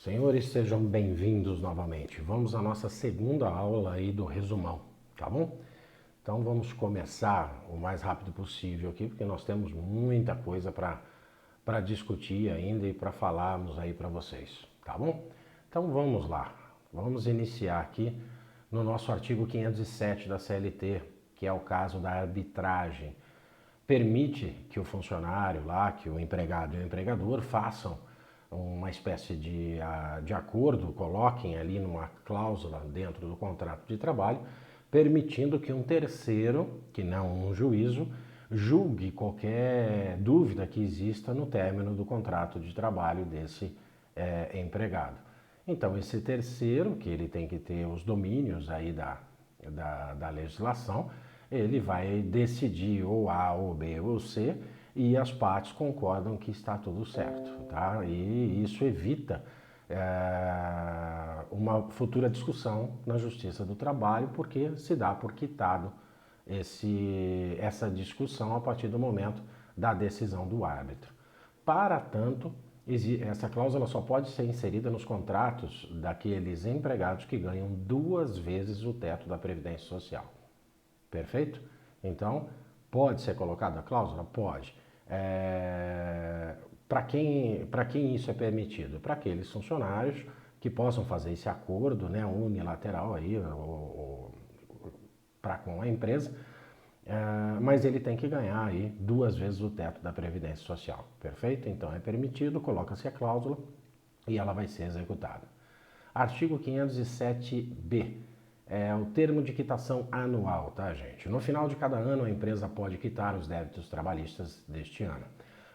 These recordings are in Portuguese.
Senhores, sejam bem-vindos novamente. Vamos à nossa segunda aula aí do resumão, tá bom? Então vamos começar o mais rápido possível aqui, porque nós temos muita coisa para discutir ainda e para falarmos aí para vocês, tá bom? Então vamos lá. Vamos iniciar aqui no nosso artigo 507 da CLT, que é o caso da arbitragem. Permite que o funcionário lá, que o empregado e o empregador façam uma espécie de acordo, coloquem ali numa cláusula dentro do contrato de trabalho, permitindo que um terceiro, que não um juízo, julgue qualquer dúvida que exista no término do contrato de trabalho desse empregado. Então, esse terceiro, que ele tem que ter os domínios aí da legislação, ele vai decidir ou A, ou B, ou C, e as partes concordam que está tudo certo, tá? E isso evita uma futura discussão na Justiça do Trabalho, porque se dá por quitado essa discussão a partir do momento da decisão do árbitro. Para tanto, essa cláusula só pode ser inserida nos contratos daqueles empregados que ganham 2 vezes o teto da Previdência Social. Perfeito? Então, pode ser colocada a cláusula? Pode. Para quem isso é permitido? Para aqueles funcionários que possam fazer esse acordo, né, unilateral aí, com a empresa, mas ele tem que ganhar aí 2 vezes o teto da Previdência Social. Perfeito? Então é permitido, coloca-se a cláusula e ela vai ser executada. Artigo 507b. É o termo de quitação anual, tá, gente? No final de cada ano, a empresa pode quitar os débitos trabalhistas deste ano.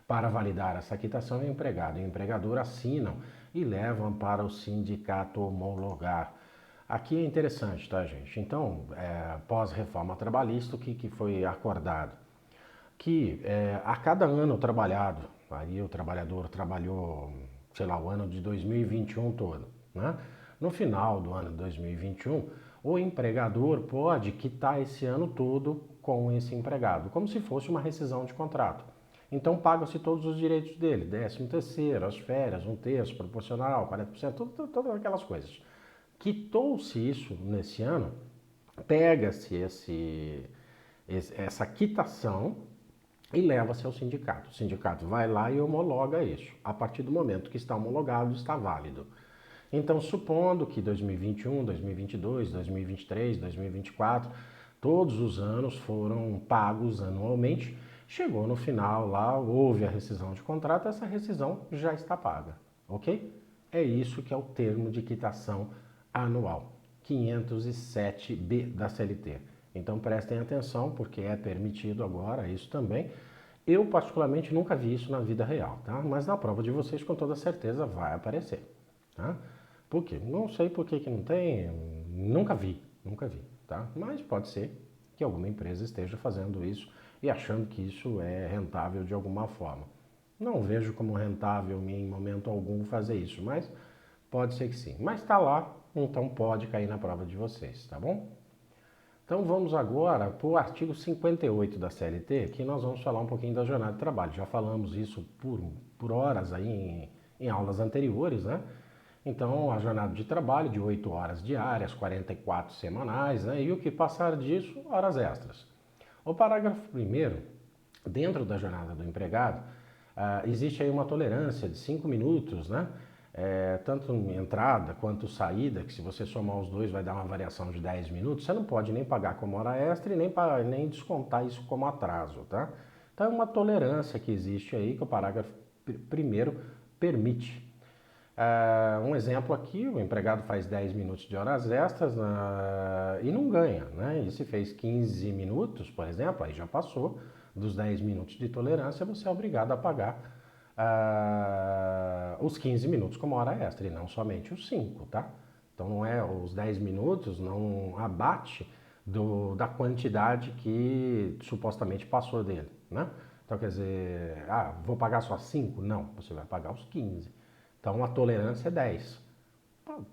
Para validar essa quitação, o empregado e o empregador assinam e levam para o sindicato homologar. Aqui é interessante, tá, gente? Então, pós-reforma trabalhista, o que foi acordado? Que a cada ano trabalhado, aí o trabalhador trabalhou, sei lá, o ano de 2021 todo, né? No final do ano de 2021, o empregador pode quitar esse ano todo com esse empregado, como se fosse uma rescisão de contrato. Então pagam-se todos os direitos dele, 13º, as férias, 1/3, proporcional, 40%, todas aquelas coisas. Quitou-se isso nesse ano, pega-se essa quitação e leva-se ao sindicato. O sindicato vai lá e homologa isso. A partir do momento que está homologado, está válido. Então, supondo que 2021, 2022, 2023, 2024, todos os anos foram pagos anualmente, chegou no final lá, houve a rescisão de contrato, essa rescisão já está paga, ok? É isso que é o termo de quitação anual, 507B da CLT. Então prestem atenção, porque é permitido agora isso também. Eu particularmente nunca vi isso na vida real, tá? Mas na prova de vocês com toda certeza vai aparecer, tá? Por quê? Não sei por que não tem, nunca vi, tá? Mas pode ser que alguma empresa esteja fazendo isso e achando que isso é rentável de alguma forma. Não vejo como rentável em momento algum fazer isso, mas pode ser que sim. Mas está lá, então pode cair na prova de vocês, tá bom? Então vamos agora para o artigo 58 da CLT, que nós vamos falar um pouquinho da jornada de trabalho. Já falamos isso por horas aí em aulas anteriores, né? Então, a jornada de trabalho de 8 horas diárias, 44 semanais, né? E o que passar disso, horas extras. O parágrafo 1º, dentro da jornada do empregado, existe aí uma tolerância de 5 minutos, né? Tanto entrada quanto saída, que se você somar os dois vai dar uma variação de 10 minutos, você não pode nem pagar como hora extra e nem descontar isso como atraso, tá? Então é uma tolerância que existe aí que o parágrafo 1º permite. Um exemplo aqui, o empregado faz 10 minutos de horas extras e não ganha, né? E se fez 15 minutos, por exemplo, aí já passou dos 10 minutos de tolerância, você é obrigado a pagar os 15 minutos como hora extra e não somente os 5, tá? Então não é os 10 minutos, não abate da quantidade que supostamente passou dele, né? Então quer dizer, vou pagar só 5? Não, você vai pagar os 15. Então a tolerância é 10.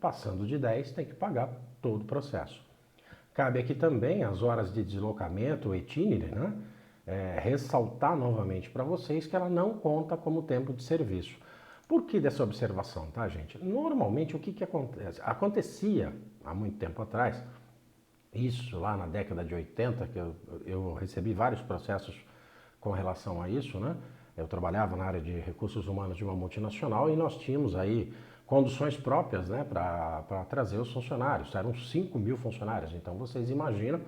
Passando de 10 tem que pagar todo o processo. Cabe aqui também as horas de deslocamento, o itinere, né? Ressaltar novamente para vocês que ela não conta como tempo de serviço. Por que dessa observação, tá, gente? Normalmente, o que acontece? Acontecia há muito tempo atrás, isso lá na década de 80, que eu recebi vários processos com relação a isso, né? Eu trabalhava na área de recursos humanos de uma multinacional e nós tínhamos aí conduções próprias, né, para trazer os funcionários. Eram 5 mil funcionários, então vocês imaginam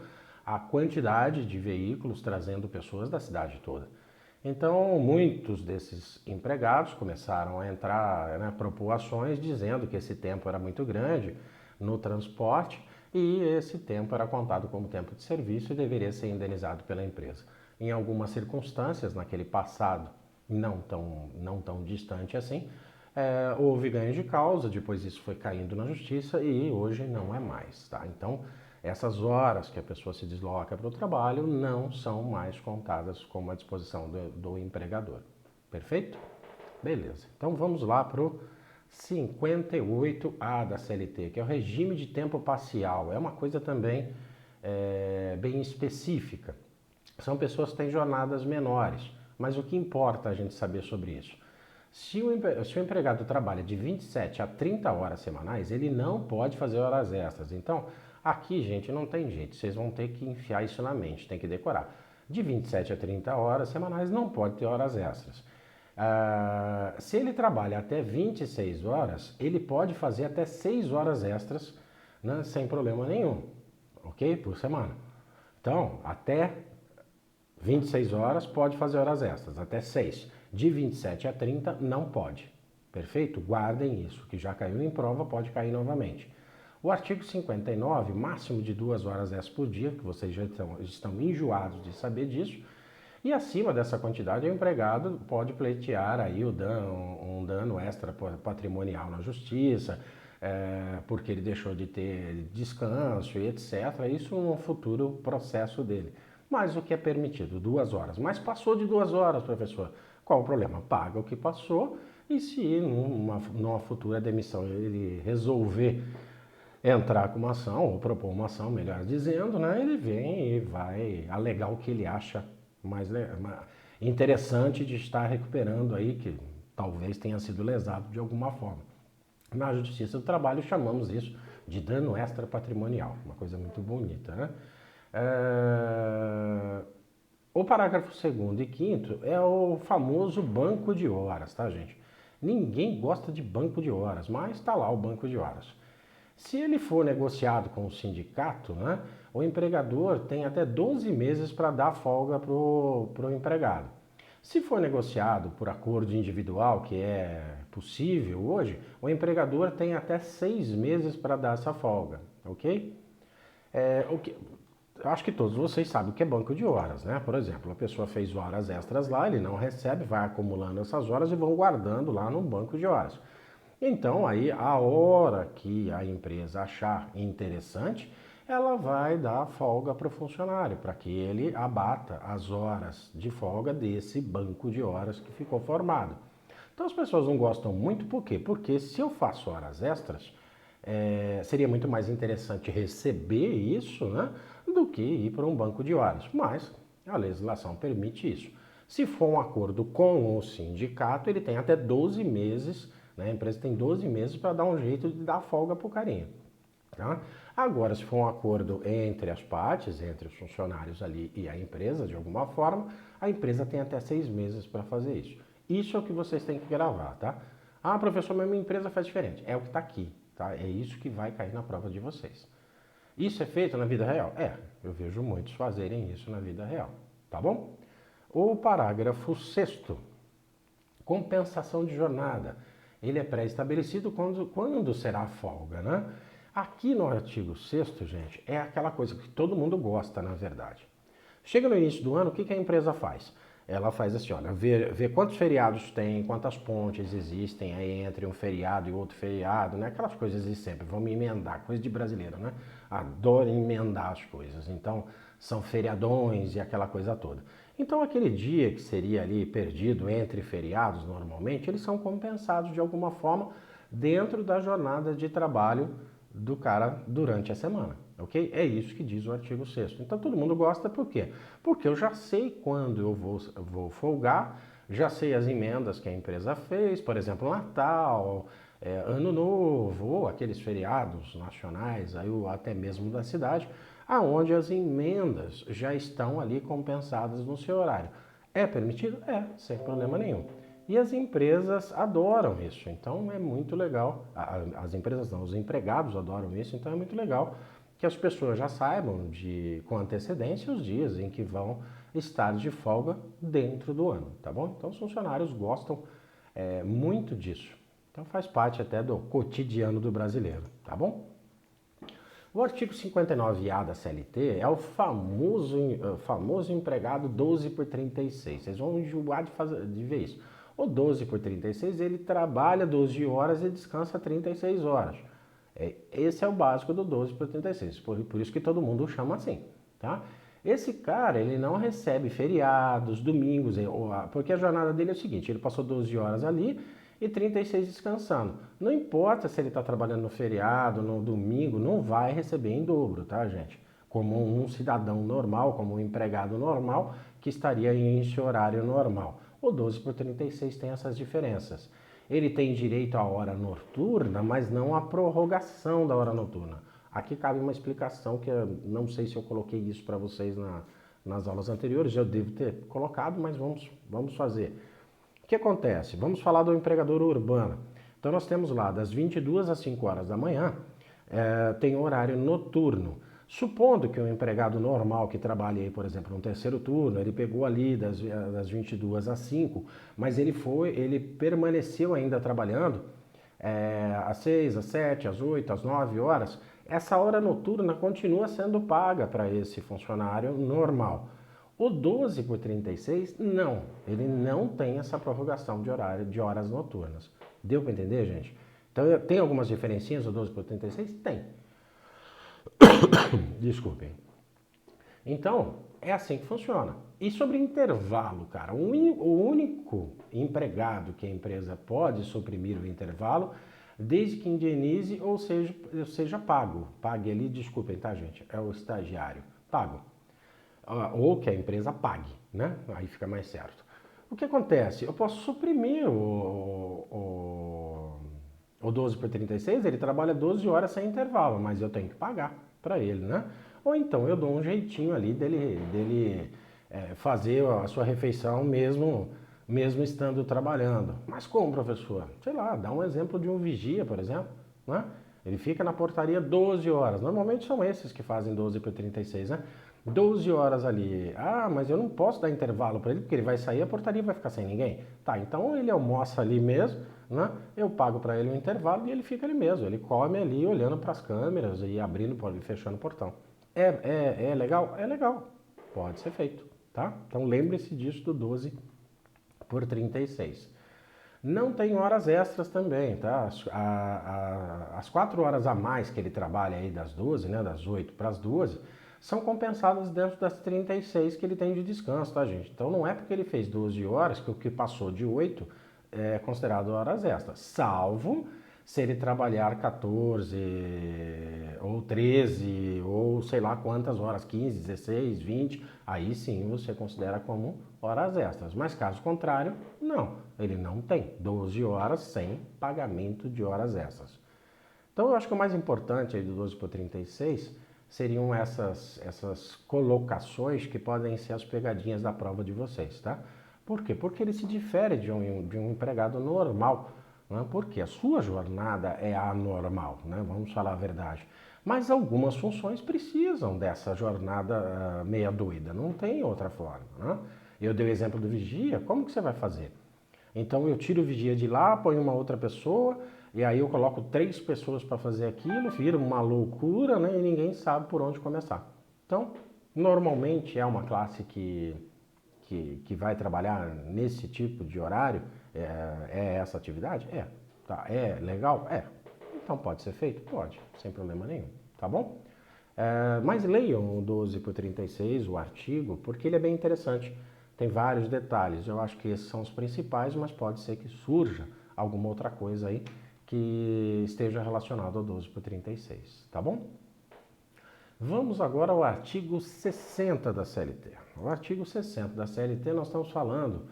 a quantidade de veículos trazendo pessoas da cidade toda. Então, muitos desses empregados começaram a entrar, né, propor ações dizendo que esse tempo era muito grande no transporte e esse tempo era contado como tempo de serviço e deveria ser indenizado pela empresa. Em algumas circunstâncias, naquele passado não tão distante assim, houve ganho de causa, depois isso foi caindo na justiça e hoje não é mais, tá? Então, essas horas que a pessoa se desloca para o trabalho não são mais contadas como à disposição do empregador. Perfeito? Beleza. Então vamos lá para o 58A da CLT, que é o regime de tempo parcial. É uma coisa também bem específica. São pessoas que têm jornadas menores, mas o que importa a gente saber sobre isso? Se o empregado trabalha de 27 a 30 horas semanais, ele não pode fazer horas extras. Então, aqui, gente, não tem jeito. Vocês vão ter que enfiar isso na mente, tem que decorar. De 27 a 30 horas semanais, não pode ter horas extras. Se ele trabalha até 26 horas, ele pode fazer até 6 horas extras, né, sem problema nenhum, ok? Por semana. Então, até 26 horas pode fazer horas extras, até 6. De 27 a 30 não pode. Perfeito? Guardem isso, que já caiu em prova, pode cair novamente. O artigo 59, máximo de 2 horas extras por dia, que vocês já estão enjoados de saber disso, e acima dessa quantidade o empregado pode pleitear aí um dano extra patrimonial na justiça, porque ele deixou de ter descanso e etc. Isso no futuro processo dele. Mas o que é permitido? 2 horas. Mas passou de 2 horas, professor. Qual o problema? Paga o que passou e se numa futura demissão ele resolver entrar com uma ação, ou propor uma ação, melhor dizendo, né, ele vem e vai alegar o que ele acha mais interessante de estar recuperando aí, que talvez tenha sido lesado de alguma forma. Na Justiça do Trabalho chamamos isso de dano extra patrimonial, uma coisa muito bonita, né? O parágrafo 2º e 5º é o famoso banco de horas, tá, gente? Ninguém gosta de banco de horas, mas está lá o banco de horas. Se ele for negociado com o sindicato, né, o empregador tem até 12 meses para dar folga para o empregado. Se for negociado por acordo individual, que é possível hoje, o empregador tem até 6 meses para dar essa folga, ok? Acho que todos vocês sabem o que é banco de horas, né? Por exemplo, a pessoa fez horas extras lá, ele não recebe, vai acumulando essas horas e vão guardando lá no banco de horas. Então, aí, a hora que a empresa achar interessante, ela vai dar folga para o funcionário, para que ele abata as horas de folga desse banco de horas que ficou formado. Então, as pessoas não gostam muito, por quê? Porque se eu faço horas extras, seria muito mais interessante receber isso, né, do que ir para um banco de horas. Mas a legislação permite isso. Se for um acordo com o sindicato, ele tem até 12 meses, né, a empresa tem 12 meses para dar um jeito de dar folga para o carinha. Tá? Agora, se for um acordo entre as partes, entre os funcionários ali e a empresa, de alguma forma, a empresa tem até 6 meses para fazer isso. Isso é o que vocês têm que gravar, tá? Ah, professor, mas minha empresa faz diferente. É o que está aqui, tá? É isso que vai cair na prova de vocês. Isso é feito na vida real? Eu vejo muitos fazerem isso na vida real, tá bom? O parágrafo 6º, compensação de jornada. Ele é pré-estabelecido quando será a folga, né? Aqui no artigo 6º, gente, é aquela coisa que todo mundo gosta, na verdade. Chega no início do ano, o que a empresa faz? Ela faz assim, olha, vê quantos feriados tem, quantas pontes existem aí entre um feriado e outro feriado, né? Aquelas coisas de sempre, vamos emendar, coisa de brasileiro, né? Adoro emendar as coisas, então são feriadões e aquela coisa toda. Então aquele dia que seria ali perdido entre feriados, normalmente, eles são compensados de alguma forma dentro da jornada de trabalho do cara durante a semana, ok? É isso que diz o artigo 6º. Então todo mundo gosta por quê? Porque eu já sei quando eu vou folgar, Já sei as emendas que a empresa fez, por exemplo, Natal, Ano Novo, ou aqueles feriados nacionais, aí, ou até mesmo da cidade, aonde as emendas já estão ali compensadas no seu horário. É permitido? É, sem problema nenhum. E as empresas adoram isso, então é muito legal. As empresas não, os empregados adoram isso, então é muito legal que as pessoas já saibam com antecedência os dias em que vão estar de folga dentro do ano, tá bom? Então os funcionários gostam muito disso. Então faz parte até do cotidiano do brasileiro, tá bom? O artigo 59A da CLT é o famoso empregado 12 por 36. Vocês vão enjoar de ver isso. O 12 por 36, ele trabalha 12 horas e descansa 36 horas. Esse é o básico do 12 por 36, por isso que todo mundo o chama assim, tá? Esse cara, ele não recebe feriados, domingos, porque a jornada dele é o seguinte, ele passou 12 horas ali e 36 descansando. Não importa se ele está trabalhando no feriado, no domingo, não vai receber em dobro, tá, gente? Como um cidadão normal, como um empregado normal, que estaria em esse horário normal. O 12 por 36 tem essas diferenças. Ele tem direito à hora noturna, mas não à prorrogação da hora noturna. Aqui cabe uma explicação que eu não sei se eu coloquei isso para vocês nas aulas anteriores, eu devo ter colocado, mas vamos fazer. O que acontece? Vamos falar do empregador urbano. Então nós temos lá das 22 às 5 horas da manhã, tem horário noturno. Supondo que um empregado normal que trabalha aí, por exemplo, no terceiro turno, ele pegou ali das 22 às 5, mas ele permaneceu ainda trabalhando às 6, às 7, às 8, às 9 horas, essa hora noturna continua sendo paga para esse funcionário normal. O 12 por 36, não, ele não tem essa prorrogação de horário de horas noturnas. Deu para entender, gente? Então, tem algumas diferencinhas do 12 por 36? Tem. Desculpem. Então, é assim que funciona. E sobre intervalo, cara, o único empregado que a empresa pode suprimir o intervalo, desde que indenize ou seja pago. Pague ali, desculpem, tá, gente? É o estagiário. Pago. Ou que a empresa pague, né? Aí fica mais certo. O que acontece? Eu posso suprimir o 12 por 36, ele trabalha 12 horas sem intervalo, mas eu tenho que pagar para ele, né? Ou então eu dou um jeitinho ali dele fazer a sua refeição mesmo estando trabalhando. Mas como, professor? Sei lá, dá um exemplo de um vigia, por exemplo, né? Ele fica na portaria 12 horas. Normalmente são esses que fazem 12 por 36, né? 12 horas ali. Ah, mas eu não posso dar intervalo para ele, porque ele vai sair, a portaria vai ficar sem ninguém. Tá, então ele almoça ali mesmo, né? Eu pago para ele o intervalo e ele fica ali mesmo. Ele come ali olhando para as câmeras e abrindo e fechando o portão. É legal? É legal. Pode ser feito, tá? Então lembre-se disso do 12 por 36. Não tem horas extras também, tá? As 4 horas a mais que ele trabalha aí das 12, né? Das 8 para as 12, são compensadas dentro das 36 que ele tem de descanso, tá, gente? Então não é porque ele fez 12 horas que o que passou de 8 é considerado horas extras, salvo se ele trabalhar 14 ou 13 ou sei lá quantas horas, 15, 16, 20, aí sim você considera como horas extras. Mas caso contrário, não, ele não tem 12 horas sem pagamento de horas extras. Então eu acho que o mais importante aí do 12 por 36 seriam essas colocações que podem ser as pegadinhas da prova de vocês, tá? Por quê? Porque ele se difere de um empregado normal, né? Porque a sua jornada é anormal, né? Vamos falar a verdade. Mas algumas funções precisam dessa jornada meia doida, não tem outra forma, né? Eu dei o exemplo do vigia, como que você vai fazer? Então eu tiro o vigia de lá, ponho uma outra pessoa, e aí eu coloco 3 pessoas para fazer aquilo, vira uma loucura, né? E ninguém sabe por onde começar. Então, normalmente é uma classe que vai trabalhar nesse tipo de horário, essa atividade? É. Tá. É legal? É. Então pode ser feito? Pode, sem problema nenhum, tá bom? Mas leiam o 12 por 36, o artigo, porque ele é bem interessante. Tem vários detalhes, eu acho que esses são os principais, mas pode ser que surja alguma outra coisa aí que esteja relacionado ao 12 por 36, tá bom? Vamos agora ao artigo 60 da CLT. O artigo 60 da CLT nós estamos falando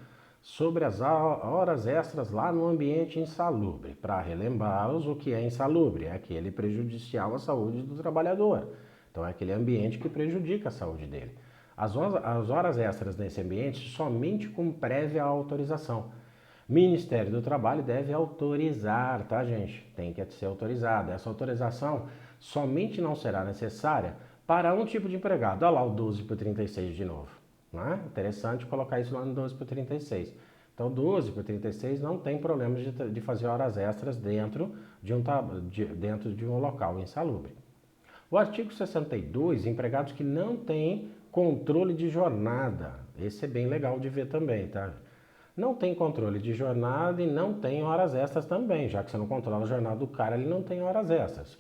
sobre as horas extras lá no ambiente insalubre. Para relembrá-los, o que é insalubre? É aquele prejudicial à saúde do trabalhador. Então é aquele ambiente que prejudica a saúde dele. As horas extras nesse ambiente somente com prévia autorização. Ministério do Trabalho deve autorizar, tá, gente? Tem que ser autorizado. Essa autorização somente não será necessária para um tipo de empregado. Olha lá o 12 por 36 de novo. Né? Interessante colocar isso lá no 12 por 36. Então, 12 por 36 não tem problema de fazer horas extras dentro de um local insalubre. O artigo 62, empregados que não têm controle de jornada. Esse é bem legal de ver também, tá? Não tem controle de jornada e não tem horas extras também, já que você não controla a jornada do cara, ele não tem horas extras.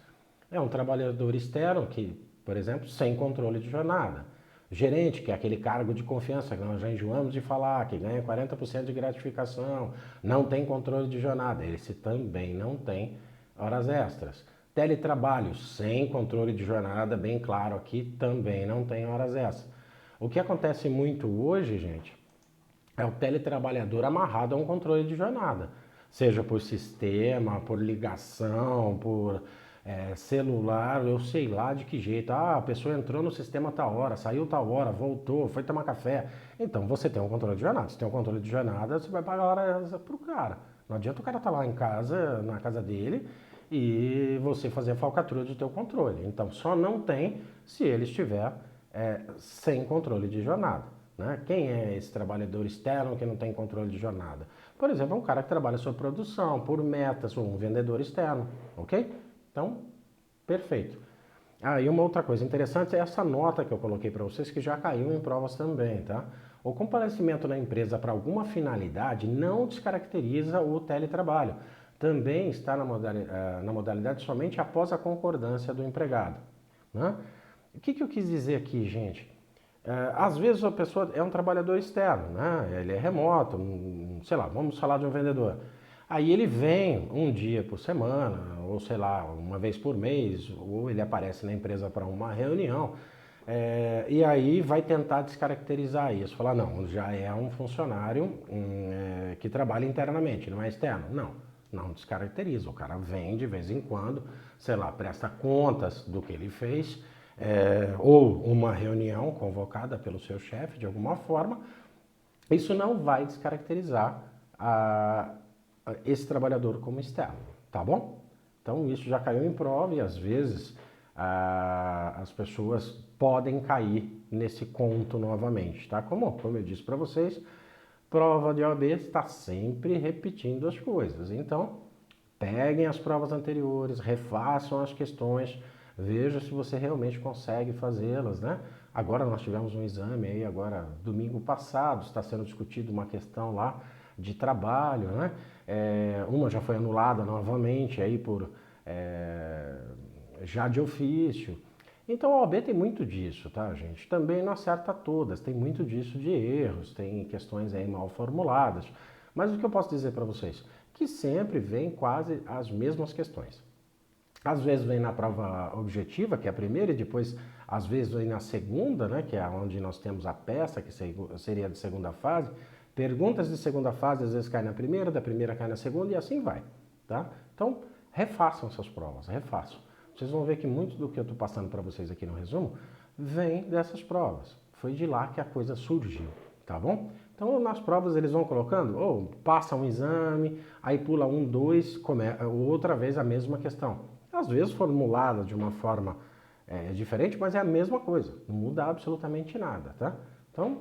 É um trabalhador externo que, por exemplo, sem controle de jornada. Gerente, que é aquele cargo de confiança que nós já enjoamos de falar, que ganha 40% de gratificação, não tem controle de jornada. Esse também não tem horas extras. Teletrabalho, sem controle de jornada, bem claro aqui, também não tem horas extras. O que acontece muito hoje, gente, é o teletrabalhador amarrado a um controle de jornada, seja por sistema, por ligação, por celular, eu sei lá de que jeito. Ah, a pessoa entrou no sistema tal hora, saiu tal hora, voltou, foi tomar café. Então você tem um controle de jornada. Se tem um controle de jornada, você vai pagar a hora pro cara. Não adianta o cara estar lá em casa, na casa dele, e você fazer a falcatrua de ter o controle. Então só não tem se ele estiver sem controle de jornada. Né? Quem é esse trabalhador externo que não tem controle de jornada? Por exemplo, é um cara que trabalha sua produção, por metas, um vendedor externo, ok? Então, perfeito. Ah, e uma outra coisa interessante é essa nota que eu coloquei para vocês, que já caiu em provas também, tá? O comparecimento na empresa para alguma finalidade não descaracteriza o teletrabalho. Também está na modalidade somente após a concordância do empregado. Né? O que eu quis dizer aqui, gente? Às vezes a pessoa é um trabalhador externo, né? Ele é remoto, sei lá, vamos falar de um vendedor. Aí ele vem um dia por semana, ou sei lá, uma vez por mês, ou ele aparece na empresa para uma reunião, e aí vai tentar descaracterizar isso. Falar, não, já é um funcionário que trabalha internamente, não é externo. Não descaracteriza. O cara vem de vez em quando, sei lá, presta contas do que ele fez, ou uma reunião convocada pelo seu chefe de alguma forma. Isso não vai descaracterizar esse trabalhador como externo, tá bom? Então isso já caiu em prova e às vezes as pessoas podem cair nesse conto novamente, tá? Como eu disse para vocês, prova de OAB está sempre repetindo as coisas. Então, peguem as provas anteriores, refaçam as questões, veja se você realmente consegue fazê-las, né? Agora nós tivemos um exame aí, agora domingo passado, está sendo discutido uma questão lá de trabalho, né? Uma já foi anulada novamente aí por já de ofício. Então a OAB tem muito disso, tá, gente? Também não acerta todas, tem muito disso de erros, tem questões aí mal formuladas. Mas o que eu posso dizer para vocês? Que sempre vem quase as mesmas questões. Às vezes vem na prova objetiva, que é a primeira, e depois às vezes vem na segunda, né, que é onde nós temos a peça, que seria de segunda fase. Perguntas de segunda fase às vezes caem na primeira, da primeira cai na segunda e assim vai, tá? Então, refaçam essas provas, refaçam. Vocês vão ver que muito do que eu estou passando para vocês aqui no resumo vem dessas provas. Foi de lá que a coisa surgiu, tá bom? Então, nas provas eles vão colocando, ou passa um exame, aí pula um, dois, outra vez a mesma questão. Às vezes formulada de uma forma diferente, mas é a mesma coisa, não muda absolutamente nada, tá? Então,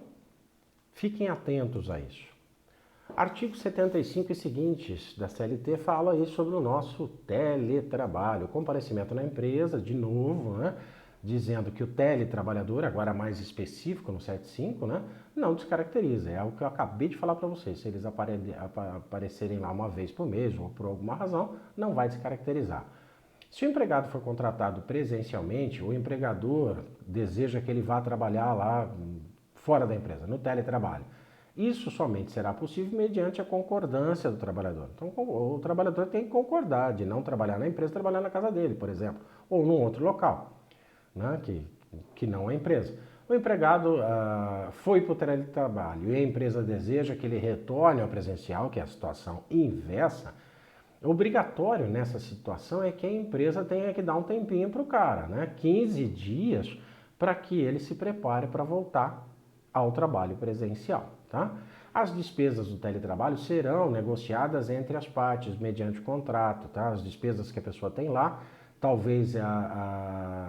fiquem atentos a isso. Artigo 75 e seguintes da CLT fala aí sobre o nosso teletrabalho, comparecimento na empresa, de novo, né? Dizendo que o teletrabalhador, agora mais específico no 75, né? Não descaracteriza, é o que eu acabei de falar para vocês, se eles aparecerem lá uma vez por mês ou por alguma razão, não vai descaracterizar. Se o empregado for contratado presencialmente, o empregador deseja que ele vá trabalhar lá fora da empresa, no teletrabalho. Isso somente será possível mediante a concordância do trabalhador. Então, o trabalhador tem que concordar de não trabalhar na empresa, trabalhar na casa dele, por exemplo, ou num outro local, né, que não é empresa. O empregado foi para o teletrabalho e a empresa deseja que ele retorne ao presencial, que é a situação inversa. Obrigatório nessa situação é que a empresa tenha que dar um tempinho para o cara, né? 15 dias para que ele se prepare para voltar ao trabalho presencial, tá? As despesas do teletrabalho serão negociadas entre as partes mediante contrato, tá? As despesas que a pessoa tem lá, talvez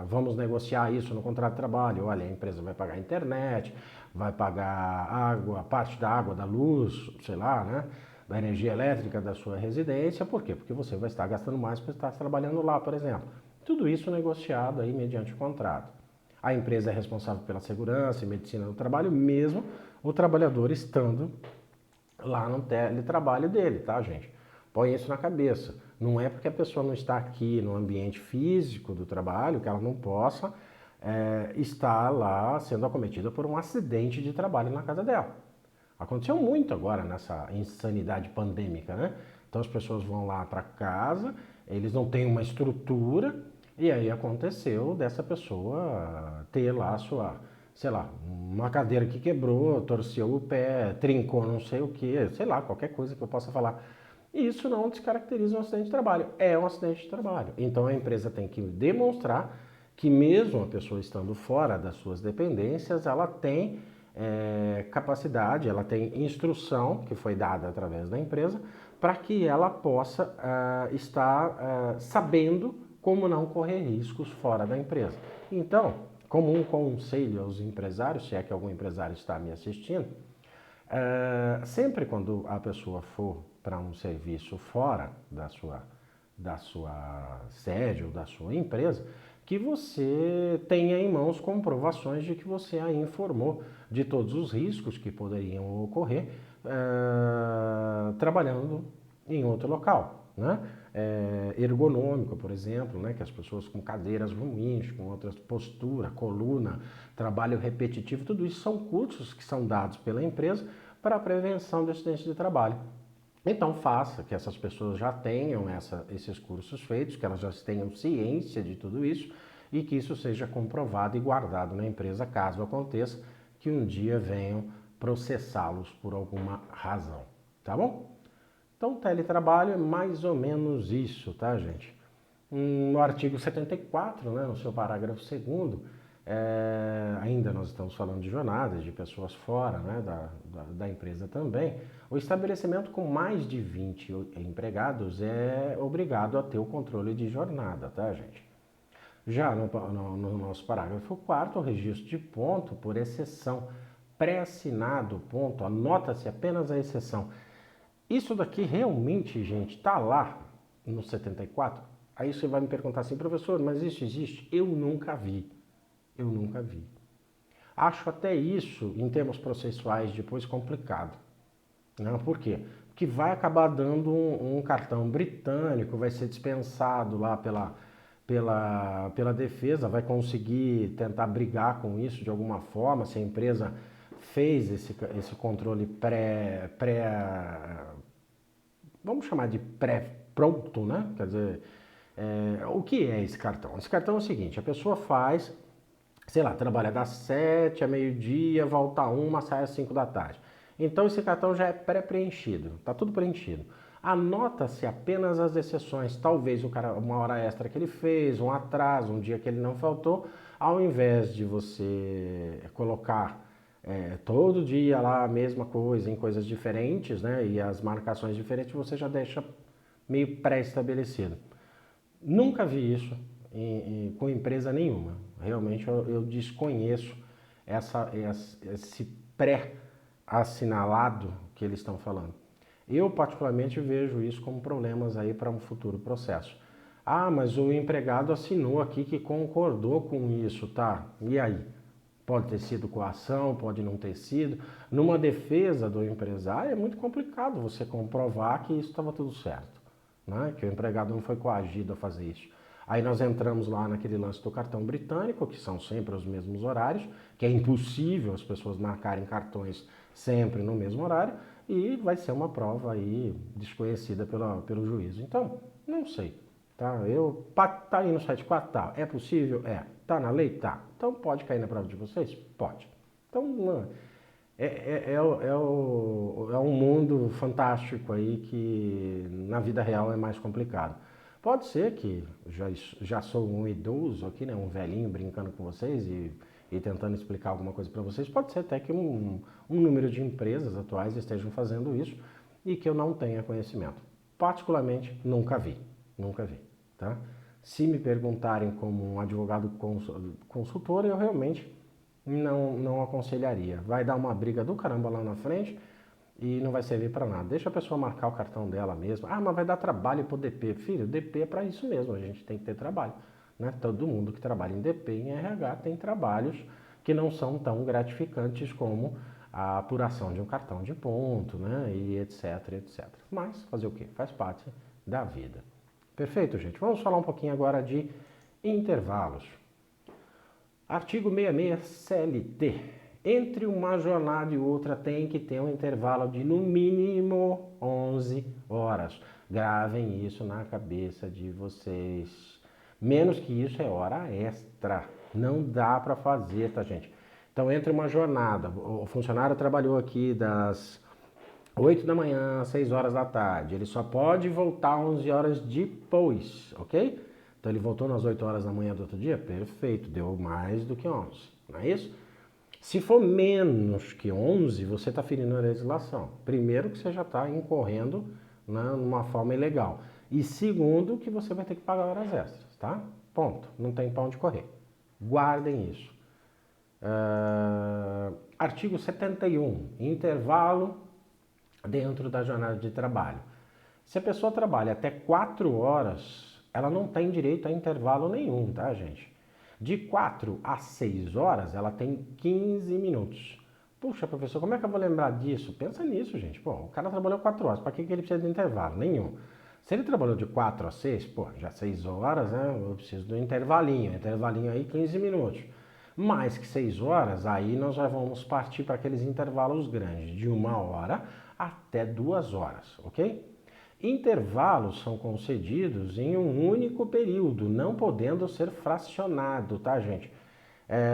vamos negociar isso no contrato de trabalho. Olha, a empresa vai pagar a internet, vai pagar água, parte da água, da luz, sei lá, né? Da energia elétrica da sua residência. Por quê? Porque você vai estar gastando mais para estar trabalhando lá, por exemplo. Tudo isso negociado aí mediante contrato. A empresa é responsável pela segurança e medicina do trabalho, mesmo o trabalhador estando lá no teletrabalho dele, tá, gente? Põe isso na cabeça. Não é porque a pessoa não está aqui no ambiente físico do trabalho que ela não possa estar lá sendo acometida por um acidente de trabalho na casa dela. Aconteceu muito agora nessa insanidade pandêmica, né? Então as pessoas vão lá para casa, eles não têm uma estrutura, e aí aconteceu dessa pessoa ter lá a sua, sei lá, uma cadeira que quebrou, torceu o pé, trincou não sei o que, sei lá, qualquer coisa que eu possa falar. E isso não descaracteriza um acidente de trabalho, é um acidente de trabalho. Então a empresa tem que demonstrar que mesmo a pessoa estando fora das suas dependências, ela tem capacidade, ela tem instrução que foi dada através da empresa para que ela possa estar sabendo como não correr riscos fora da empresa. Então, como um conselho aos empresários, se é que algum empresário está me assistindo, sempre quando a pessoa for para um serviço fora da sua sede ou da sua empresa, que você tenha em mãos comprovações de que você a informou de todos os riscos que poderiam ocorrer trabalhando em outro local, né? Ergonômico, por exemplo, né? Que as pessoas com cadeiras ruins, com outras postura, coluna, trabalho repetitivo, tudo isso são cursos que são dados pela empresa para a prevenção de acidentes de trabalho. Então faça que essas pessoas já tenham esses cursos feitos, que elas já tenham ciência de tudo isso e que isso seja comprovado e guardado na empresa caso aconteça que um dia venham processá-los por alguma razão, tá bom? Então teletrabalho é mais ou menos isso, tá, gente? No artigo 74, né, no seu parágrafo 2º, ainda nós estamos falando de jornadas, de pessoas fora, né, da empresa também. O estabelecimento com mais de 20 empregados é obrigado a ter o controle de jornada, tá, gente? Já no nosso parágrafo 4º, o registro de ponto por exceção, pré-assinado ponto, anota-se apenas a exceção. Isso daqui realmente, gente, está lá no 74? Aí você vai me perguntar assim, professor, mas isso existe? Eu nunca vi. Eu nunca vi. Acho até isso, em termos processuais, depois complicado. Né? Por quê? Porque vai acabar dando um cartão britânico, vai ser dispensado lá pela defesa, vai conseguir tentar brigar com isso de alguma forma, se a empresa fez esse controle vamos chamar de pré-pronto, né? Quer dizer, o que é esse cartão? Esse cartão é o seguinte, a pessoa faz, sei lá, trabalha das 7 a meio-dia, volta a 1, sai às 5 da tarde. Então esse cartão já é pré-preenchido, está tudo preenchido. Anota-se apenas as exceções, talvez uma hora extra que ele fez, um atraso, um dia que ele não faltou, ao invés de você colocar todo dia lá a mesma coisa, em coisas diferentes, né, e as marcações diferentes, você já deixa meio pré-estabelecido. Nunca vi isso com empresa nenhuma. Realmente eu desconheço esse pré-assinalado que eles estão falando. Eu particularmente vejo isso como problemas aí para um futuro processo. Ah, mas o empregado assinou aqui que concordou com isso, tá? E aí? Pode ter sido coação, pode não ter sido. Numa defesa do empresário é muito complicado você comprovar que isso estava tudo certo, né? Que o empregado não foi coagido a fazer isso. Aí nós entramos lá naquele lance do cartão britânico, que são sempre os mesmos horários, que é impossível as pessoas marcarem cartões sempre no mesmo horário, e vai ser uma prova aí desconhecida pelo juízo. Então, não sei. Tá? Tá aí no site 4, tá. É possível? É. Tá na lei? Tá. Então pode cair na prova de vocês? Pode. Então, é um mundo fantástico aí que na vida real é mais complicado. Pode ser que já sou um idoso aqui, né, um velhinho brincando com vocês e tentando explicar alguma coisa para vocês. Pode ser até que um número de empresas atuais estejam fazendo isso e que eu não tenha conhecimento. Particularmente, nunca vi, tá? Se me perguntarem como um advogado consultor, eu realmente não aconselharia. Vai dar uma briga do caramba lá na frente e não vai servir para nada. Deixa a pessoa marcar o cartão dela mesmo. Ah, mas vai dar trabalho pro DP. Filho, DP é para isso mesmo, a gente tem que ter trabalho. Né? Todo mundo que trabalha em DP, em RH, tem trabalhos que não são tão gratificantes como a apuração de um cartão de ponto, né? E etc, etc. Mas fazer o quê? Faz parte da vida. Perfeito, gente? Vamos falar um pouquinho agora de intervalos. Artigo 66 CLT. Entre uma jornada e outra tem que ter um intervalo de no mínimo 11 horas. Gravem isso na cabeça de vocês. Menos que isso é hora extra. Não dá para fazer, tá, gente? Então, entre uma jornada, o funcionário trabalhou aqui das 8 da manhã às 6 horas da tarde. Ele só pode voltar 11 horas depois, ok? Então ele voltou nas 8 horas da manhã do outro dia? Perfeito, deu mais do que 11, não é isso? Se for menos que 11, você está ferindo a legislação. Primeiro que você já está incorrendo, né, numa forma ilegal. E segundo que você vai ter que pagar horas extras, tá? Ponto, não tem pra onde correr. Guardem isso. Artigo 71, intervalo dentro da jornada de trabalho. Se a pessoa trabalha até 4 horas, ela não tem direito a intervalo nenhum, tá, gente? De 4 a 6 horas, ela tem 15 minutos. Puxa, professor, como é que eu vou lembrar disso? Pensa nisso, gente. Pô, o cara trabalhou 4 horas, para que ele precisa de intervalo? Nenhum. Se ele trabalhou de 4 a 6, pô, já 6 horas, né? Eu preciso do intervalinho. Intervalinho aí, 15 minutos. Mais que 6 horas, aí nós já vamos partir para aqueles intervalos grandes, de 1 hora até 2 horas, ok? Intervalos são concedidos em um único período, não podendo ser fracionado, tá, gente?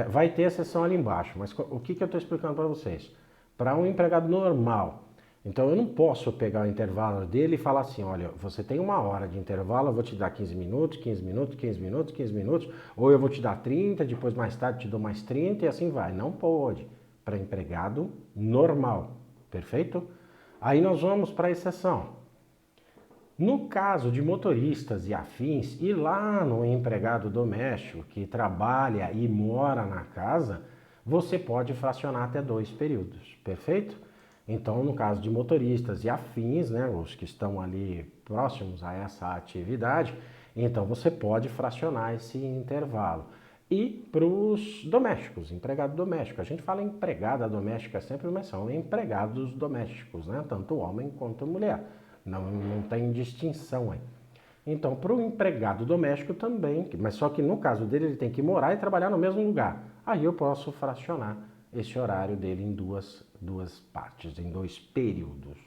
Vai ter exceção ali embaixo, mas o que eu estou explicando para vocês? Para um empregado normal, então eu não posso pegar o intervalo dele e falar assim, olha, você tem 1 hora de intervalo, eu vou te dar 15 minutos, 15 minutos, 15 minutos, 15 minutos, ou eu vou te dar 30, depois mais tarde te dou mais 30 e assim vai. Não pode. Para empregado normal, perfeito? Aí nós vamos para a exceção. No caso de motoristas e afins, e lá no empregado doméstico que trabalha e mora na casa, você pode fracionar até 2 períodos, perfeito? Então, no caso de motoristas e afins, né, os que estão ali próximos a essa atividade, então você pode fracionar esse intervalo. E para os domésticos, empregado doméstico, a gente fala empregada doméstica sempre, mas são empregados domésticos, né, tanto homem quanto mulher. Não tem distinção aí. Então, para o empregado doméstico também, mas só que no caso dele ele tem que morar e trabalhar no mesmo lugar. Aí eu posso fracionar esse horário dele em duas partes, em 2 períodos,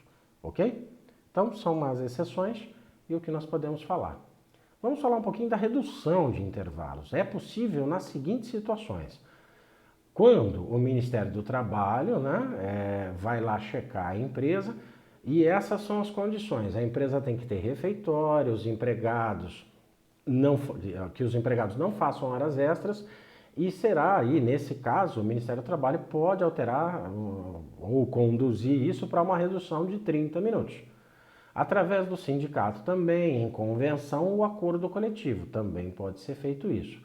ok? Então, são umas exceções e o que nós podemos falar. Vamos falar um pouquinho da redução de intervalos. É possível nas seguintes situações. Quando o Ministério do Trabalho, né, vai lá checar a empresa. E essas são as condições. A empresa tem que ter refeitório, os empregados que os empregados não façam horas extras e será aí, nesse caso, o Ministério do Trabalho pode alterar ou conduzir isso para uma redução de 30 minutos. Através do sindicato também, em convenção ou acordo coletivo, também pode ser feito isso.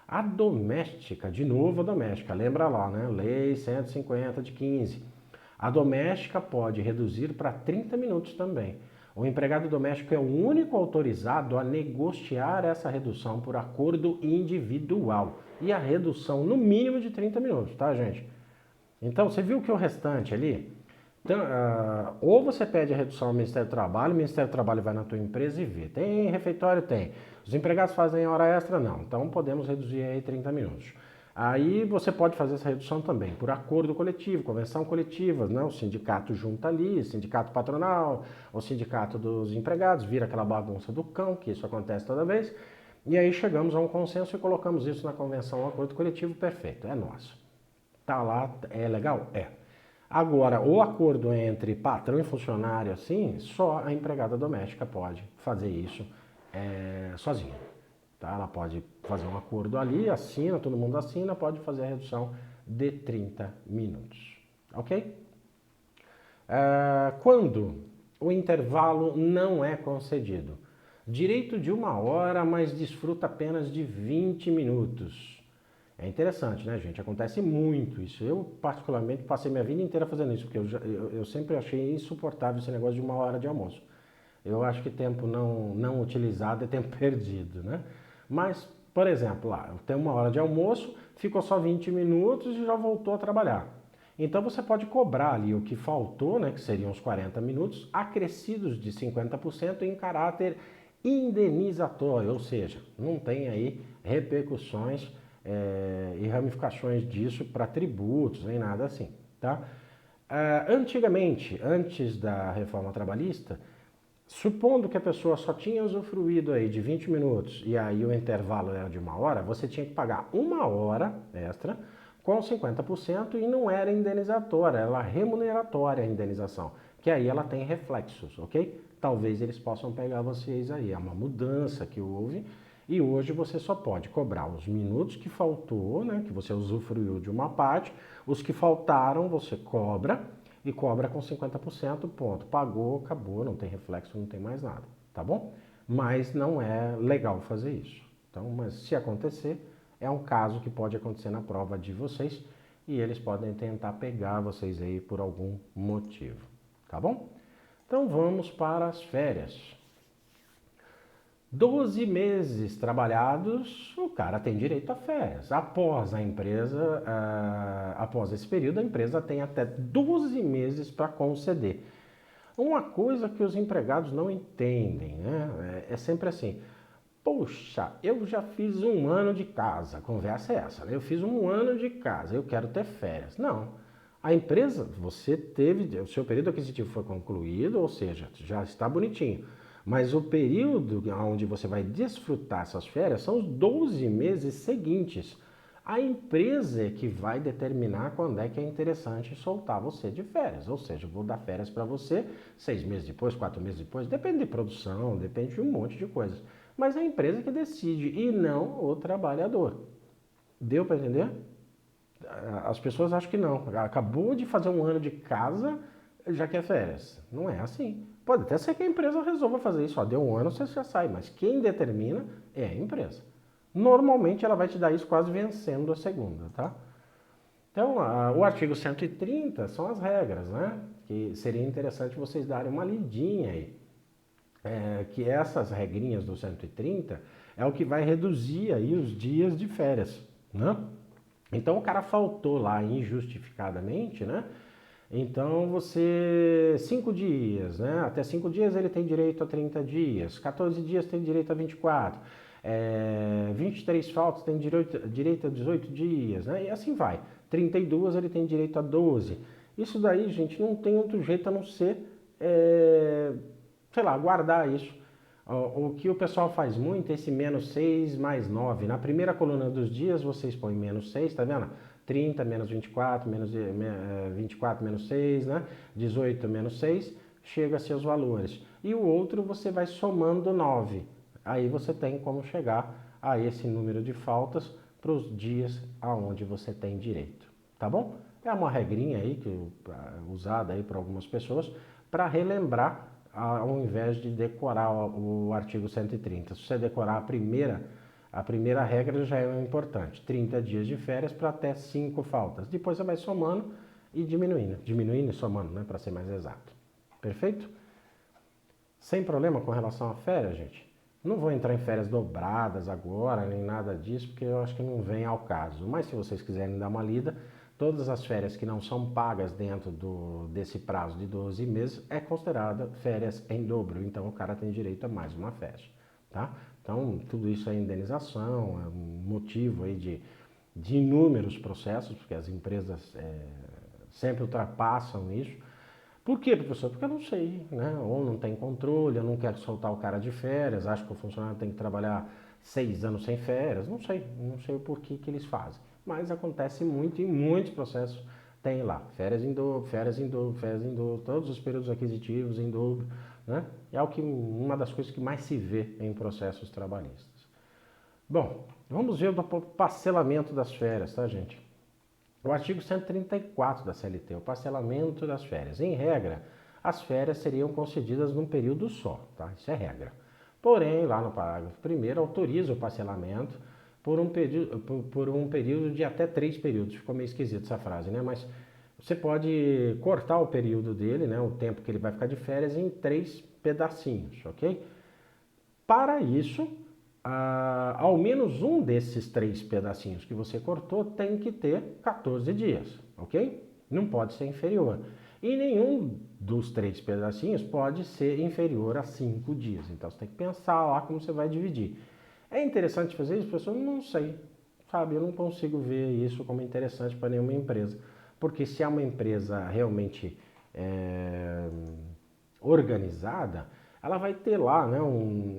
A doméstica, de novo a doméstica, lembra lá, né? Lei 150 de 15. A doméstica pode reduzir para 30 minutos também. O empregado doméstico é o único autorizado a negociar essa redução por acordo individual. E a redução no mínimo de 30 minutos, tá, gente? Então, você viu que o restante ali, então, ou você pede a redução ao Ministério do Trabalho, o Ministério do Trabalho vai na tua empresa e vê. Tem refeitório? Tem. Os empregados fazem hora extra? Não. Então, podemos reduzir aí 30 minutos. Aí você pode fazer essa redução também por acordo coletivo, convenção coletiva, né? O sindicato junta ali, sindicato patronal, o sindicato dos empregados, vira aquela bagunça do cão, que isso acontece toda vez, e aí chegamos a um consenso e colocamos isso na convenção, um acordo coletivo, perfeito, é nosso. Tá lá, é legal? É. Agora, o acordo entre patrão e funcionário, assim, só a empregada doméstica pode fazer isso sozinha. Tá? Ela pode fazer um acordo ali, assina, todo mundo assina, pode fazer a redução de 30 minutos. Ok? Quando o intervalo não é concedido? Direito de 1 hora, mas desfruta apenas de 20 minutos. É interessante, né, gente? Acontece muito isso. Eu, particularmente, passei minha vida inteira fazendo isso, porque eu sempre achei insuportável esse negócio de 1 hora de almoço. Eu acho que tempo não utilizado é tempo perdido, né? Mas, por exemplo, lá, tem 1 hora de almoço, ficou só 20 minutos e já voltou a trabalhar. Então você pode cobrar ali o que faltou, né, que seriam os 40 minutos, acrescidos de 50% em caráter indenizatório, ou seja, não tem aí repercussões e ramificações disso para tributos, nem nada assim, tá? Antigamente, antes da reforma trabalhista, supondo que a pessoa só tinha usufruído aí de 20 minutos e aí o intervalo era de 1 hora, você tinha que pagar 1 hora extra com 50% e não era indenizatória, era remuneratória a indenização, que aí ela tem reflexos, ok? Talvez eles possam pegar vocês aí, é uma mudança que houve e hoje você só pode cobrar os minutos que faltou, né, que você usufruiu de uma parte, os que faltaram você cobra e cobra com 50%, ponto. Pagou, acabou, não tem reflexo, não tem mais nada, tá bom? Mas não é legal fazer isso. Então, mas se acontecer, é um caso que pode acontecer na prova de vocês e eles podem tentar pegar vocês aí por algum motivo, tá bom? Então vamos para as férias. 12 meses trabalhados, o cara tem direito a férias. Após após esse período, a empresa tem até 12 meses para conceder. Uma coisa que os empregados não entendem, né? É sempre assim, poxa, eu já fiz 1 ano de casa, a conversa é essa, né? Eu fiz 1 ano de casa, eu quero ter férias. Não, a empresa, você teve, o seu período aquisitivo foi concluído, ou seja, já está bonitinho. Mas o período onde você vai desfrutar essas férias são os 12 meses seguintes. A empresa é que vai determinar quando é que é interessante soltar você de férias. Ou seja, eu vou dar férias para você 6 meses depois, 4 meses depois, depende de produção, depende de um monte de coisas. Mas é a empresa que decide e não o trabalhador. Deu para entender? As pessoas acham que não. Acabou de fazer 1 ano de casa, já quer férias. Não é assim. Pode até ser que a empresa resolva fazer isso. Ó, deu 1 ano, você já sai. Mas quem determina é a empresa. Normalmente ela vai te dar isso quase vencendo a segunda, tá? Então, o artigo 130 são as regras, né? Que seria interessante vocês darem uma lidinha aí. Que essas regrinhas do 130 é o que vai reduzir aí os dias de férias, né? Então o cara faltou lá injustificadamente, né? Então você, 5 dias, né? Até 5 dias ele tem direito a 30 dias, 14 dias tem direito a 24, 23 faltas tem direito a 18 dias, né? E assim vai. 32 ele tem direito a 12. Isso daí, gente, não tem outro jeito a não ser, sei lá, guardar isso. O que o pessoal faz muito é esse -6 mais 9. Na primeira coluna dos dias vocês põem -6, tá vendo? 30 menos 24, 24 menos 6, né? 18 menos 6, chega-se aos valores. E o outro você vai somando 9. Aí você tem como chegar a esse número de faltas para os dias aonde você tem direito, tá bom? É uma regrinha aí usada aí por algumas pessoas para relembrar ao invés de decorar o artigo 130. Se você decorar a primeira regra já é importante. 30 dias de férias para até 5 faltas. Depois você vai somando e diminuindo. Diminuindo e somando, né? Para ser mais exato. Perfeito? Sem problema com relação a férias, gente? Não vou entrar em férias dobradas agora, nem nada disso, porque eu acho que não vem ao caso. Mas se vocês quiserem dar uma lida, todas as férias que não são pagas dentro desse prazo de 12 meses é considerada férias em dobro. Então o cara tem direito a mais uma férias, tá? Então tudo isso é indenização, é um motivo aí de inúmeros processos, porque as empresas sempre ultrapassam isso. Por quê, professor? Porque eu não sei, né? Ou não tem controle, eu não quero soltar o cara de férias, acho que o funcionário tem que trabalhar 6 anos sem férias, não sei o porquê que eles fazem. Mas acontece muito em muitos processos, tem lá, férias em dobro, todos os períodos aquisitivos em dobro, né? É uma das coisas que mais se vê em processos trabalhistas. Bom, vamos ver o parcelamento das férias, tá, gente? O artigo 134 da CLT, o parcelamento das férias. Em regra, as férias seriam concedidas num período só, tá? Isso é regra. Porém, lá no parágrafo 1º, autoriza o parcelamento por um período de até 3 períodos. Ficou meio esquisito essa frase, né? Mas você pode cortar o período dele, né? O tempo que ele vai ficar de férias em 3 pedacinhos, ok? Para isso, ao menos um desses 3 pedacinhos que você cortou tem que ter 14 dias, ok? Não pode ser inferior. E nenhum dos 3 pedacinhos pode ser inferior a 5 dias. Então você tem que pensar lá como você vai dividir. É interessante fazer isso, professor? Não sei, sabe? Eu não consigo ver isso como interessante para nenhuma empresa. Porque se é uma empresa realmente organizada, ela vai ter lá, né,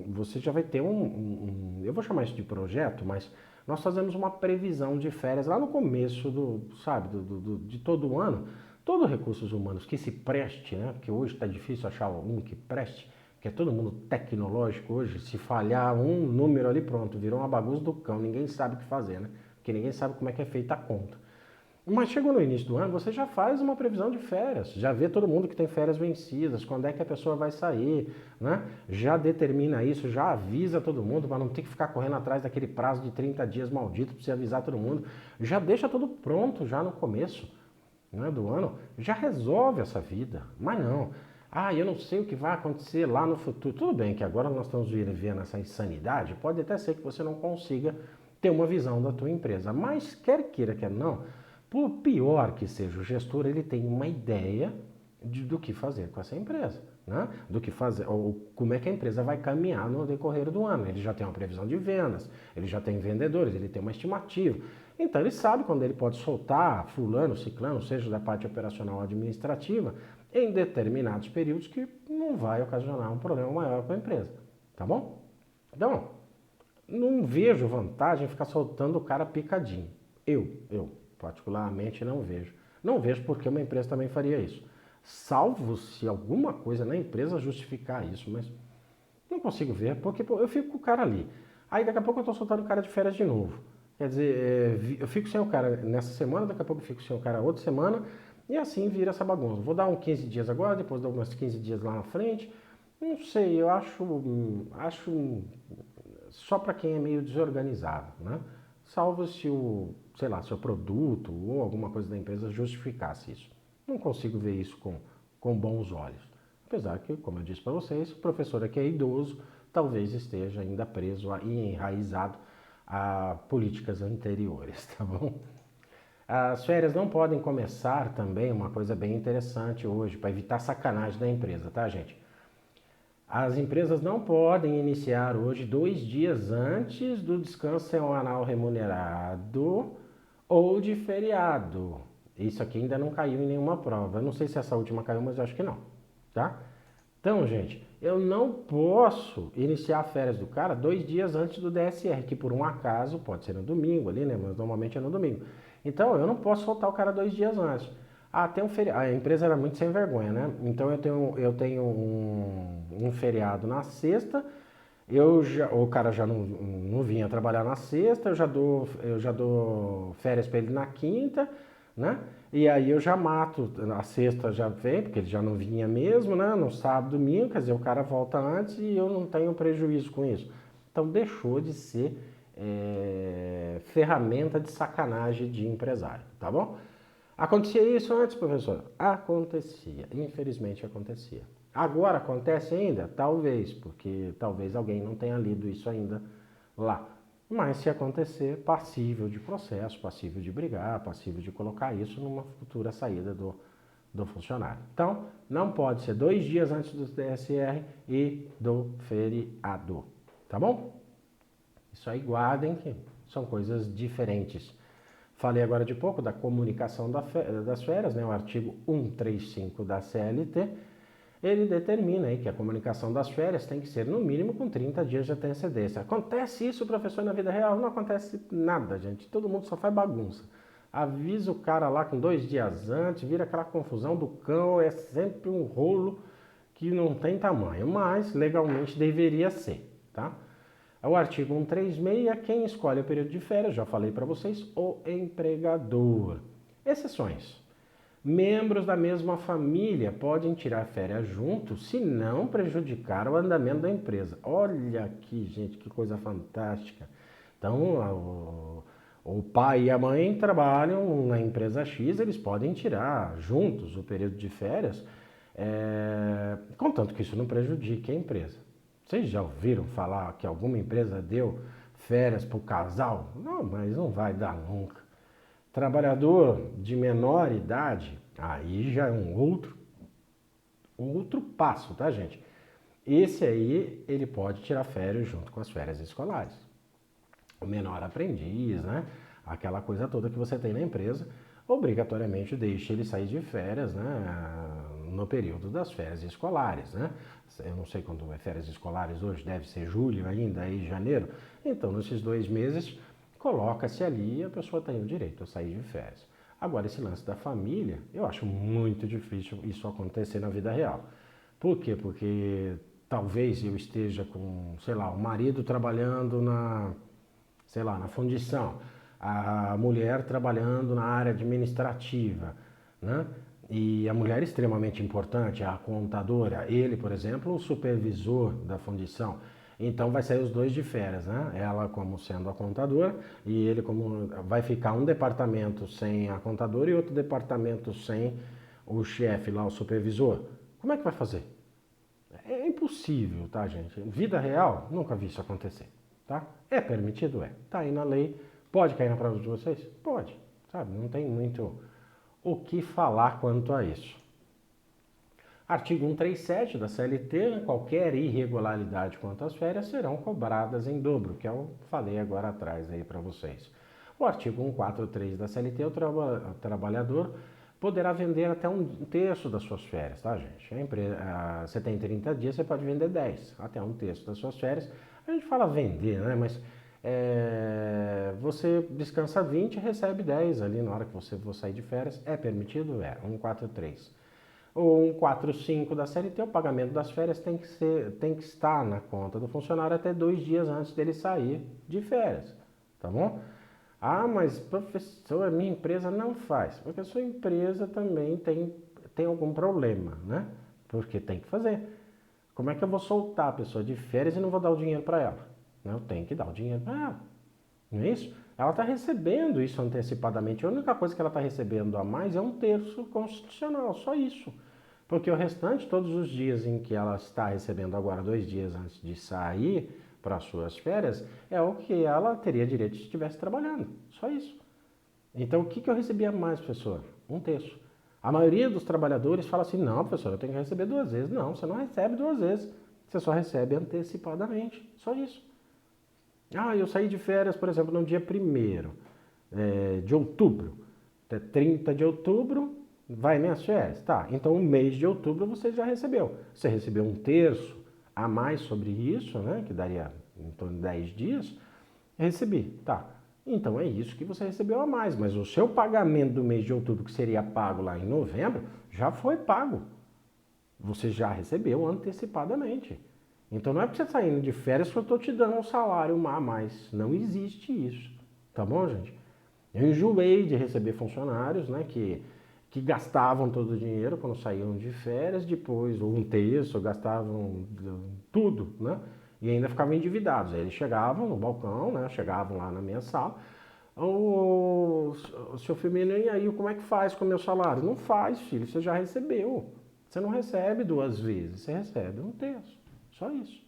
você já vai ter eu vou chamar isso de projeto, mas nós fazemos uma previsão de férias lá no começo de todo o ano. Todo recursos humanos que se preste, né, porque hoje está difícil achar um que preste, porque é todo mundo tecnológico hoje, se falhar um número ali, pronto, virou uma bagunça do cão, ninguém sabe o que fazer, né, porque ninguém sabe como é que é feita a conta. Mas chegou no início do ano, você já faz uma previsão de férias, já vê todo mundo que tem férias vencidas, quando é que a pessoa vai sair, né? Já determina isso, já avisa todo mundo para não ter que ficar correndo atrás daquele prazo de 30 dias maldito para você avisar todo mundo. Já deixa tudo pronto já no começo, né, do ano, já resolve essa vida. Mas não, eu não sei o que vai acontecer lá no futuro. Tudo bem que agora nós estamos vivendo essa insanidade, pode até ser que você não consiga ter uma visão da tua empresa, mas quer queira, quer não, por pior que seja o gestor, ele tem uma ideia do que fazer com essa empresa, né? Do que fazer, ou como é que a empresa vai caminhar no decorrer do ano. Ele já tem uma previsão de vendas, ele já tem vendedores, ele tem uma estimativa. Então ele sabe quando ele pode soltar fulano, ciclano, seja da parte operacional ou administrativa, em determinados períodos que não vai ocasionar um problema maior com a empresa, tá bom? Então, não vejo vantagem em ficar soltando o cara picadinho. Eu particularmente não vejo. Não vejo porque uma empresa também faria isso. Salvo se alguma coisa na empresa justificar isso, mas não consigo ver, porque eu fico com o cara ali. Aí daqui a pouco eu estou soltando o cara de férias de novo. Quer dizer, eu fico sem o cara nessa semana, daqui a pouco eu fico sem o cara outra semana, e assim vira essa bagunça. Vou dar uns 15 dias agora, depois dou umas 15 dias lá na frente. Não sei, eu acho só para quem é meio desorganizado, né? Salvo se seu produto ou alguma coisa da empresa justificasse isso. Não consigo ver isso com bons olhos. Apesar que, como eu disse para vocês, o professor aqui é idoso, talvez esteja ainda preso e enraizado a políticas anteriores, tá bom? As férias não podem começar também, uma coisa bem interessante hoje, para evitar sacanagem da empresa, tá, gente? As empresas não podem iniciar hoje 2 dias antes do descanso semanal remunerado ou de feriado. Isso aqui ainda não caiu em nenhuma prova. Eu não sei se essa última caiu, mas eu acho que não, tá? Então, gente, eu não posso iniciar férias do cara 2 dias antes do DSR, que por um acaso pode ser no domingo ali, né? Mas normalmente é no domingo. Então, eu não posso soltar o cara 2 dias antes. Tem um feriado. A empresa era muito sem vergonha, né? Então eu tenho um feriado na sexta, o cara já não vinha trabalhar na sexta, eu já dou férias para ele na quinta, né? E aí eu já mato, a sexta já vem, porque ele já não vinha mesmo, né? No sábado, domingo, quer dizer, o cara volta antes e eu não tenho prejuízo com isso. Então deixou de ser ferramenta de sacanagem de empresário, tá bom? Acontecia isso antes, professor? Acontecia, infelizmente acontecia. Agora acontece ainda? Talvez, porque talvez alguém não tenha lido isso ainda lá. Mas se acontecer, passível de processo, passível de brigar, passível de colocar isso numa futura saída do funcionário. Então, não pode ser 2 dias antes do DSR e do feriado, tá bom? Isso aí guardem que são coisas diferentes. Falei agora de pouco da comunicação das férias, né? O artigo 135 da CLT, ele determina aí que a comunicação das férias tem que ser no mínimo com 30 dias de antecedência. Acontece isso, professor, na vida real? Não acontece nada, gente. Todo mundo só faz bagunça. Avisa o cara lá com 2 dias antes, vira aquela confusão do cão, é sempre um rolo que não tem tamanho, mas legalmente deveria ser, tá? O artigo 136, quem escolhe o período de férias, já falei para vocês, o empregador. Exceções. Membros da mesma família podem tirar férias juntos se não prejudicar o andamento da empresa. Olha aqui, gente, que coisa fantástica. Então, o pai e a mãe trabalham na empresa X, eles podem tirar juntos o período de férias, contanto que isso não prejudique a empresa. Vocês já ouviram falar que alguma empresa deu férias para o casal? Não, mas não vai dar nunca. Trabalhador de menor idade, aí já é um outro passo, tá, gente? Esse aí, ele pode tirar férias junto com as férias escolares. O menor aprendiz, né? Aquela coisa toda que você tem na empresa, obrigatoriamente deixa ele sair de férias, né? No período das férias escolares, né? Eu não sei quando é férias escolares hoje, deve ser julho ainda, aí janeiro. Então, nesses 2 meses, coloca-se ali e a pessoa tem o direito a sair de férias. Agora, esse lance da família, eu acho muito difícil isso acontecer na vida real. Por quê? Porque talvez eu esteja com, sei lá, o marido trabalhando na fundição, a mulher trabalhando na área administrativa, né? E a mulher é extremamente importante, a contadora, ele, por exemplo, o supervisor da fundição. Então vai sair os dois de férias, né? Ela como sendo a contadora e ele como vai ficar um departamento sem a contadora e outro departamento sem o chefe lá, o supervisor. Como é que vai fazer? É impossível, tá, gente? Vida real, nunca vi isso acontecer, tá? É permitido? É. Tá aí na lei. Pode cair na prova de vocês? Pode, sabe? Não tem muito o que falar quanto a isso. Artigo 137 da CLT, qualquer irregularidade quanto às férias serão cobradas em dobro, que eu falei agora atrás aí para vocês. O artigo 143 da CLT, o trabalhador poderá vender até um terço das suas férias, tá, gente? Você tem 30 dias, você pode vender 10, até um terço das suas férias. A gente fala vender, né? Mas você descansa 20 e recebe 10 ali na hora que você for sair de férias. É permitido? É. 143. O 145 da CLT, o pagamento das férias tem que estar na conta do funcionário até 2 dias antes dele sair de férias, tá bom? Ah, mas professor, minha empresa não faz, porque a sua empresa também tem algum problema, né? Porque tem que fazer. Como é que eu vou soltar a pessoa de férias e não vou dar o dinheiro para ela? Eu tenho que dar o dinheiro para ela, não é isso? Ela está recebendo isso antecipadamente. A única coisa que ela está recebendo a mais é um terço constitucional, só isso. Porque o restante, todos os dias em que ela está recebendo agora, 2 dias antes de sair para as suas férias, é o que ela teria direito se estivesse trabalhando. Só isso. Então, o que eu recebia mais, professor? Um terço. A maioria dos trabalhadores fala assim, não, professor, eu tenho que receber 2 vezes. Não, você não recebe 2 vezes. Você só recebe antecipadamente. Só isso. Ah, eu saí de férias, por exemplo, no dia 1º de outubro. Até 30 de outubro, vai minhas férias. Tá, então o mês de outubro você já recebeu. Você recebeu um terço a mais sobre isso, né? Que daria em torno de 10 dias. Recebi, tá. Então é isso que você recebeu a mais. Mas o seu pagamento do mês de outubro, que seria pago lá em novembro, já foi pago. Você já recebeu antecipadamente. Então não é porque você está indo de férias que eu estou te dando um salário a mais. Não existe isso. Tá bom, gente? Eu enjoei de receber funcionários, né, que gastavam todo o dinheiro quando saíam de férias, depois, ou um terço, gastavam tudo, né? E ainda ficavam endividados. Aí eles chegavam no balcão, né? Chegavam lá na minha sala. Ô, seu Firmino, e aí como é que faz com o meu salário? Não faz, filho, você já recebeu. Você não recebe 2 vezes, você recebe um terço. Só isso.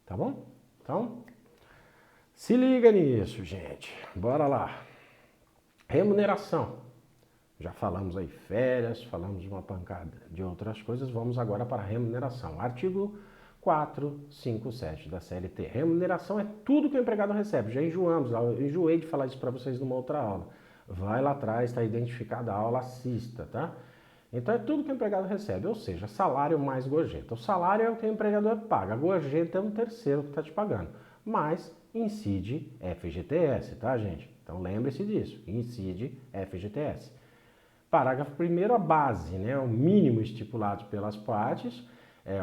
Tá bom? Então, se liga nisso, gente. Bora lá. Remuneração. Já falamos aí férias, falamos uma pancada de outras coisas. Vamos agora para a remuneração. Artigo 457 da CLT. Remuneração é tudo que o empregado recebe. Já enjoamos, eu enjoei de falar isso para vocês numa outra aula. vai lá atrás, está identificada a aula, assista, tá? Então é tudo que o empregado recebe, ou seja, salário mais gorjeta. O salário é o que o empregador paga, a gorjeta é um terceiro que está te pagando, mas incide FGTS, tá, gente? Então lembre-se disso, incide FGTS. Parágrafo 1º, a base, né, o mínimo estipulado pelas partes,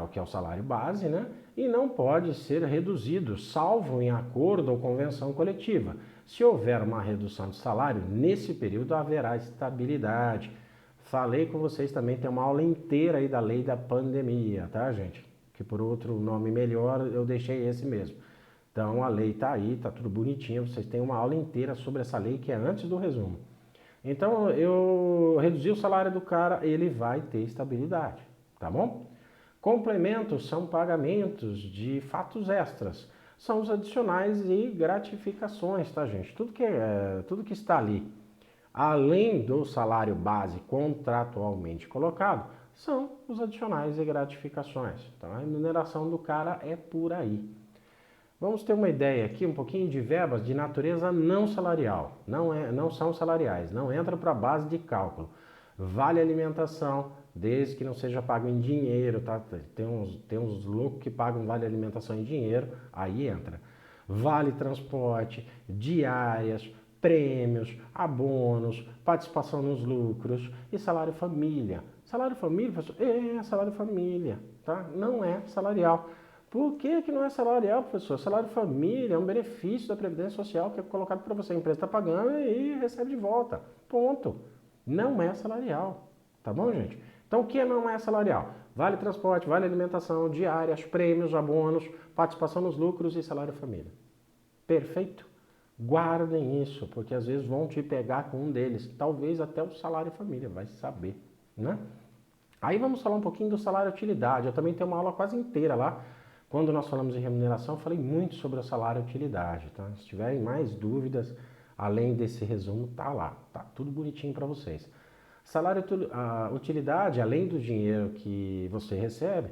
o que é o salário base, né, e não pode ser reduzido, salvo em acordo ou convenção coletiva. Se houver uma redução de salário, nesse período haverá estabilidade. Falei com vocês também, tem uma aula inteira aí da lei da pandemia, tá, gente? Que por outro nome melhor, eu deixei esse mesmo. Então a lei tá aí, tá tudo bonitinho, vocês têm uma aula inteira sobre essa lei que é antes do resumo. Então eu reduzi o salário do cara, ele vai ter estabilidade, tá bom? Complementos são pagamentos de fatos extras, são os adicionais e gratificações, tá, gente? Tudo que está ali, além do salário base contratualmente colocado, são os adicionais e gratificações. Então a remuneração do cara é por aí. Vamos ter uma ideia aqui, um pouquinho de verbas de natureza não salarial, não são salariais, não entra para a base de cálculo. Vale alimentação, desde que não seja pago em dinheiro, tá? Tem uns loucos que pagam vale alimentação em dinheiro, aí entra. Vale transporte, diárias, prêmios, abonos, participação nos lucros e salário família. Salário família, professor? É salário família, tá? Não é salarial. Por que não é salarial, professor? Salário família é um benefício da Previdência Social que é colocado para você. A empresa está pagando e recebe de volta. Ponto. Não é salarial. Tá bom, gente? Então, o que não é salarial? Vale transporte, vale alimentação, diárias, prêmios, abonos, participação nos lucros e salário família. Perfeito? Guardem isso, porque às vezes vão te pegar com um deles. Talvez até o salário família, vai saber, né? Aí vamos falar um pouquinho do salário utilidade. Eu também tenho uma aula quase inteira lá. Quando nós falamos em remuneração, eu falei muito sobre o salário utilidade, tá? Se tiverem mais dúvidas, além desse resumo, tá lá, tá tudo bonitinho para vocês. Salário utilidade, além do dinheiro que você recebe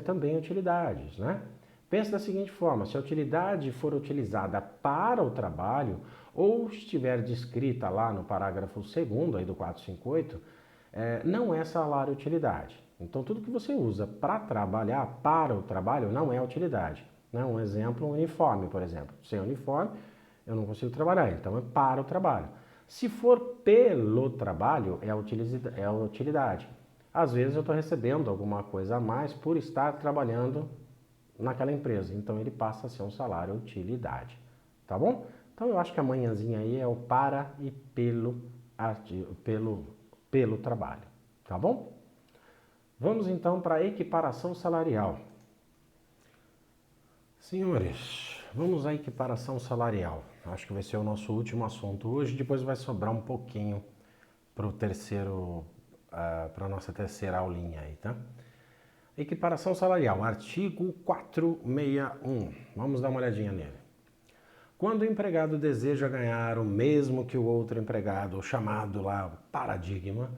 também utilidades, né? Pense da seguinte forma, se a utilidade for utilizada para o trabalho ou estiver descrita lá no parágrafo 2º aí do 458, não é salário utilidade. Então, tudo que você usa para trabalhar, para o trabalho, não é utilidade. Né? Um exemplo, um uniforme, por exemplo. Sem uniforme, eu não consigo trabalhar, então é para o trabalho. Se for pelo trabalho, é a utilidade. Às vezes eu estou recebendo alguma coisa a mais por estar trabalhando naquela empresa, então ele passa a ser um salário utilidade. Tá bom? Então eu acho que a manhãzinha aí é o para e pelo trabalho. Tá bom? Vamos então para a equiparação salarial. Senhores, vamos à equiparação salarial. Acho que vai ser o nosso último assunto hoje, depois vai sobrar um pouquinho para a nossa terceira aulinha aí, tá? Equiparação salarial, artigo 461. Vamos dar uma olhadinha nele. Quando o empregado deseja ganhar o mesmo que o outro empregado, o chamado lá paradigma,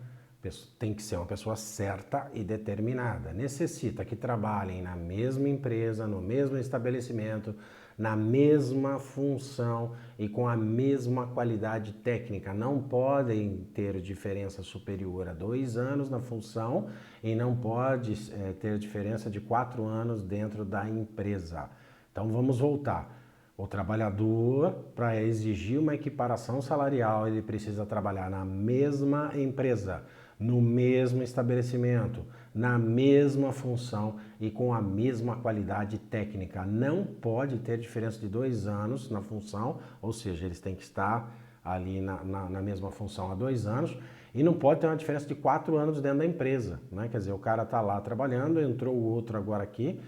tem que ser uma pessoa certa e determinada. Necessita que trabalhem na mesma empresa, no mesmo estabelecimento, na mesma função e com a mesma qualidade técnica. Não podem ter diferença superior a 2 anos na função e não pode ter diferença de 4 anos dentro da empresa. Então vamos voltar. O trabalhador, para exigir uma equiparação salarial, ele precisa trabalhar na mesma empresa, no mesmo estabelecimento, na mesma função e com a mesma qualidade técnica. Não pode ter diferença de 2 anos na função, ou seja, eles têm que estar ali na mesma função há 2 anos, e não pode ter uma diferença de 4 anos dentro da empresa, né? Quer dizer, o cara está lá trabalhando, entrou o outro agora aqui,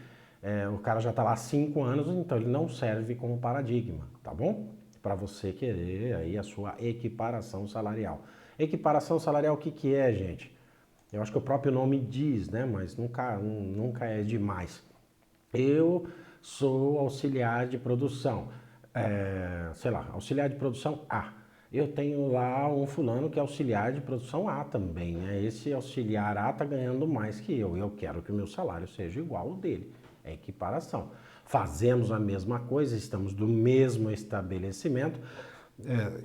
o cara já está lá há 5 anos, então ele não serve como paradigma, tá bom? Para você querer aí a sua equiparação salarial. Equiparação salarial, o que é, gente? Eu acho que o próprio nome diz, né? Mas nunca é demais. Eu sou auxiliar de produção, auxiliar de produção A. Eu tenho lá um fulano que é auxiliar de produção A também, né? Esse auxiliar A está ganhando mais que eu e eu quero que o meu salário seja igual ao dele. É equiparação. Fazemos a mesma coisa, estamos do mesmo estabelecimento,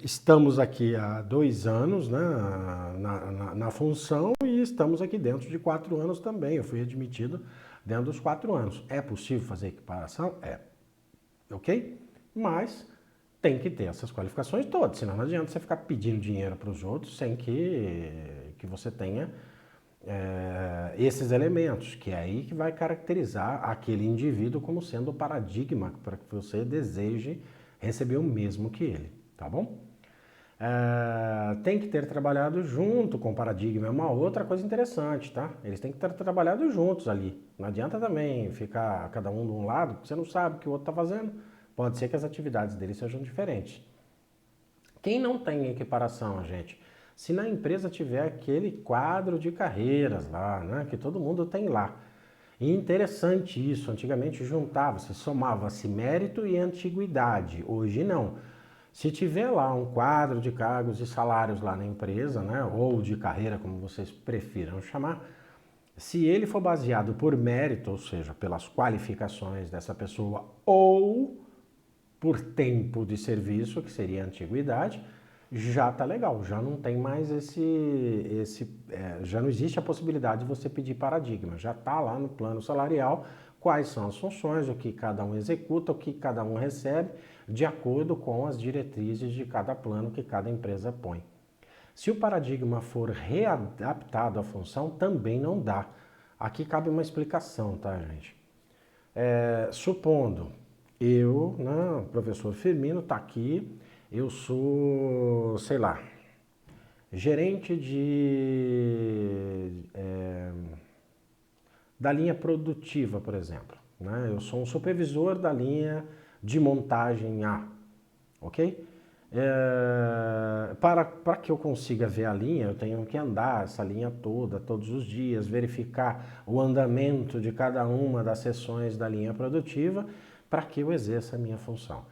Estamos aqui há 2 anos, né, na função e estamos aqui dentro de 4 anos também. Eu fui admitido dentro dos 4 anos. É possível fazer equiparação? É. Ok? Mas tem que ter essas qualificações todas, senão não adianta você ficar pedindo dinheiro para os outros sem que você tenha esses elementos, que é aí que vai caracterizar aquele indivíduo como sendo o paradigma para que você deseje receber o mesmo que ele, tá bom? Tem que ter trabalhado junto com o paradigma, é uma outra coisa interessante, tá? Eles têm que ter trabalhado juntos ali. Não adianta também ficar cada um de um lado, porque você não sabe o que o outro está fazendo. Pode ser que as atividades deles sejam diferentes. Quem não tem equiparação, gente, se na empresa tiver aquele quadro de carreiras lá, né, que todo mundo tem lá. E interessante isso, antigamente juntava-se, somava-se mérito e antiguidade, hoje não. Se tiver lá um quadro de cargos e salários lá na empresa, né, ou de carreira, como vocês prefiram chamar, se ele for baseado por mérito, ou seja, pelas qualificações dessa pessoa, ou por tempo de serviço, que seria a antiguidade, já está legal, já não tem mais já não existe a possibilidade de você pedir paradigma, já está lá no plano salarial quais são as funções, o que cada um executa, o que cada um recebe, de acordo com as diretrizes de cada plano que cada empresa põe. Se o paradigma for readaptado à função, também não dá. Aqui cabe uma explicação, tá, gente? Supondo, eu, né, professor Firmino, está aqui, eu sou, sei lá, gerente da linha produtiva, por exemplo. Né? Eu sou um supervisor da linha de montagem A, ok? Para que eu consiga ver a linha, eu tenho que andar essa linha toda, todos os dias, verificar o andamento de cada uma das seções da linha produtiva para que eu exerça a minha função.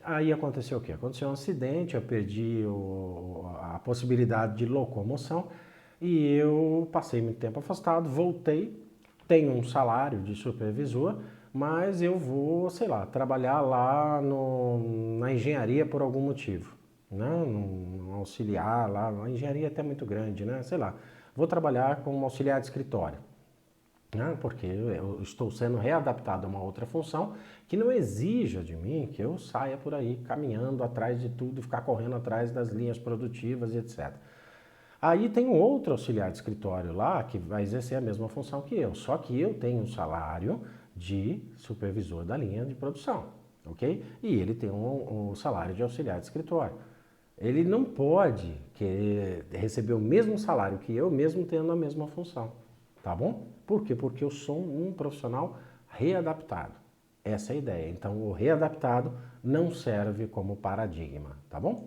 Aí aconteceu o quê? Aconteceu um acidente, eu perdi a possibilidade de locomoção e eu passei muito tempo afastado, voltei, tenho um salário de supervisor, mas eu vou, sei lá, trabalhar lá na engenharia por algum motivo, né? Um auxiliar lá, a engenharia é até muito grande, né? Sei lá, vou trabalhar como auxiliar de escritório, né? Porque eu estou sendo readaptado a uma outra função que não exija de mim que eu saia por aí caminhando atrás de tudo, ficar correndo atrás das linhas produtivas e etc. Aí tem um outro auxiliar de escritório lá que vai exercer a mesma função que eu, só que eu tenho um salário de supervisor da linha de produção, ok? E ele tem um salário de auxiliar de escritório. Ele não pode receber o mesmo salário que eu, mesmo tendo a mesma função, tá bom? Por quê? Porque eu sou um profissional readaptado. Essa é a ideia. Então, o readaptado não serve como paradigma, tá bom?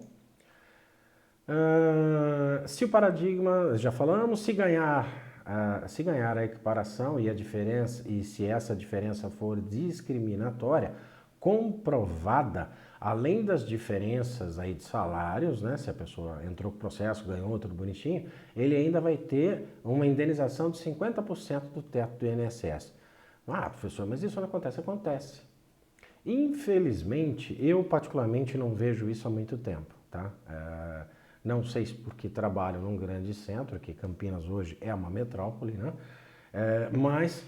Se o paradigma, já falamos, se ganhar a equiparação e a diferença, e se essa diferença for discriminatória, comprovada, além das diferenças aí de salários, né, se a pessoa entrou com o processo, ganhou tudo bonitinho, ele ainda vai ter uma indenização de 50% do teto do INSS. Ah, professor, mas isso não acontece? Acontece. Infelizmente, eu particularmente não vejo isso há muito tempo, tá? Não sei se porque trabalho num grande centro, que Campinas hoje é uma metrópole, né? Mas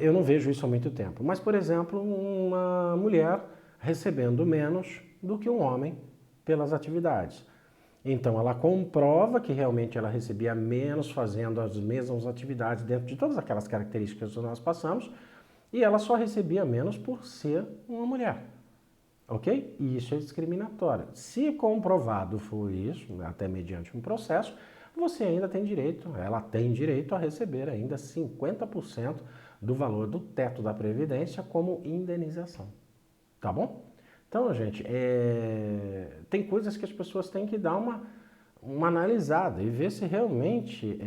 eu não vejo isso há muito tempo. Mas, por exemplo, uma mulher recebendo menos do que um homem pelas atividades. Então, ela comprova que realmente ela recebia menos fazendo as mesmas atividades dentro de todas aquelas características que nós passamos, e ela só recebia menos por ser uma mulher. Ok? E isso é discriminatório. Se comprovado for isso, até mediante um processo, você ainda tem direito, ela tem direito a receber ainda 50% do valor do teto da Previdência como indenização. Tá bom? Então, gente, tem coisas que as pessoas têm que dar uma analisada e ver se realmente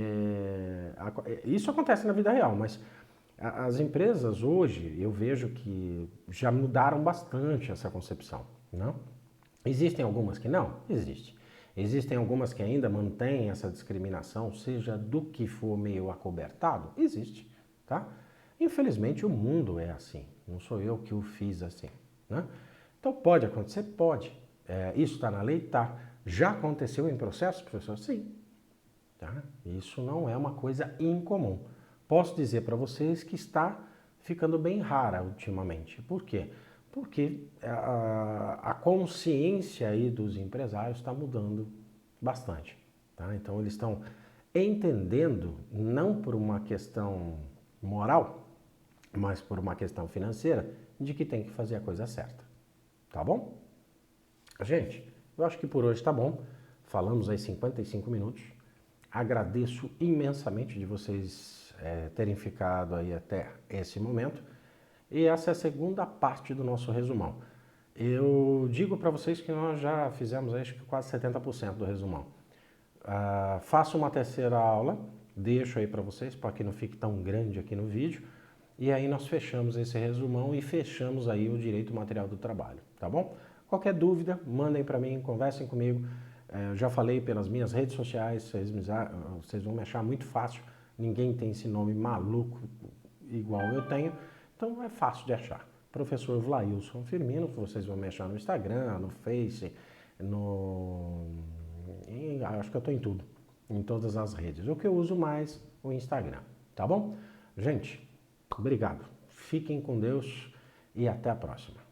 isso acontece na vida real, mas as empresas hoje, eu vejo que já mudaram bastante essa concepção, não? Existem algumas que não? Existe. Existem algumas que ainda mantêm essa discriminação, seja do que for meio acobertado? Existe, tá? Infelizmente o mundo é assim, não sou eu que o fiz assim, né? Então pode acontecer? Pode. Isso está na lei? Tá. Já aconteceu em processo, professor? Sim. Tá? Isso não é uma coisa incomum. Posso dizer para vocês que está ficando bem rara ultimamente. Por quê? Porque a consciência aí dos empresários está mudando bastante. Tá? Então eles estão entendendo, não por uma questão moral, mas por uma questão financeira, de que tem que fazer a coisa certa. Tá bom? Gente, eu acho que por hoje tá bom. Falamos aí 55 minutos. Agradeço imensamente de vocês terem ficado aí até esse momento. E essa é a segunda parte do nosso resumão. Eu digo para vocês que nós já fizemos acho que quase 70% do resumão. Faço uma terceira aula, deixo aí para vocês, para que não fique tão grande aqui no vídeo. E aí nós fechamos esse resumão e fechamos aí o direito material do trabalho, tá bom? Qualquer dúvida, mandem para mim, conversem comigo. Eu já falei pelas minhas redes sociais, vocês vão me achar muito fácil. Ninguém tem esse nome maluco igual eu tenho, então é fácil de achar. Professor Vlailson Firmino, vocês vão me achar no Instagram, no Face, acho que eu estou em tudo, em todas as redes. O que eu uso mais, o Instagram, tá bom? Gente, obrigado. Fiquem com Deus e até a próxima.